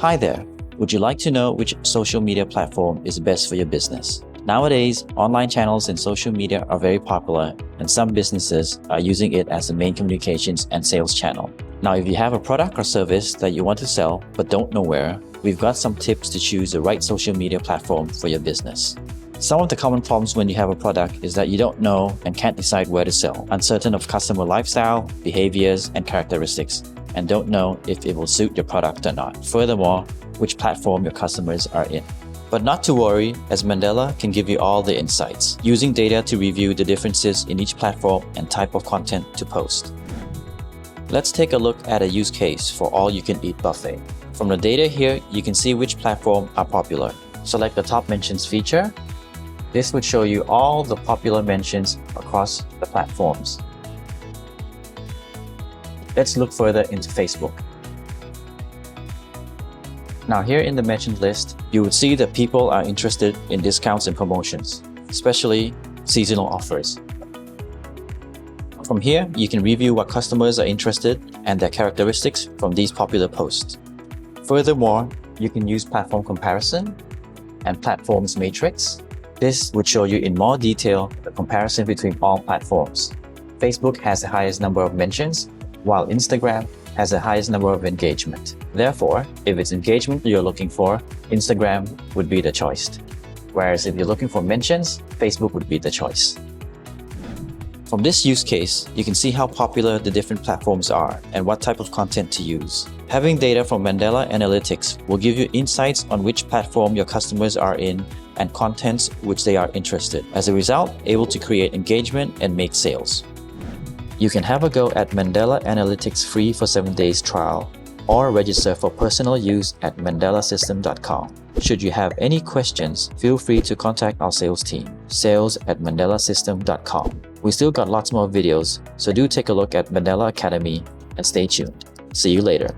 Hi there. Would you like to know which social media platform is best for your business? Nowadays, online channels and social media are very popular, and some businesses are using it as a main communications and sales channel. Now, if you have a product or service that you want to sell but don't know where, we've got some tips to choose the right social media platform for your business. Some of the common problems when you have a product is that you don't know and can't decide where to sell, uncertain of customer lifestyle, behaviors, and characteristics, and don't know if it will suit your product or not. Furthermore, which platform your customers are in. But not to worry, as Mandala can give you all the insights, using data to review the differences in each platform and type of content to post. Let's take a look at a use case for all-you-can-eat buffet. From the data here, you can see which platforms are popular. Select the top mentions feature. This would show you all the popular mentions across the platforms. Let's look further into Facebook. Now here in the mentioned list, you would see that people are interested in discounts and promotions, especially seasonal offers. From here, you can review what customers are interested and their characteristics from these popular posts. Furthermore, you can use platform comparison and platforms matrix. This would show you in more detail the comparison between all platforms. Facebook has the highest number of mentions, while Instagram has the highest number of engagement. Therefore, if it's engagement you're looking for, Instagram would be the choice. Whereas if you're looking for mentions, Facebook would be the choice. From this use case, you can see how popular the different platforms are and what type of content to use. Having data from Mandala Analytics will give you insights on which platform your customers are in and contents which they are interested. As a result, able to create engagement and make sales. You can have a go at Mandala Analytics free for 7 days trial or register for personal use at mandalasystem.com. Should you have any questions, feel free to contact our sales team, sales@mandalasystem.com. We still got lots more videos, so do take a look at Mandala Academy and stay tuned. See you later.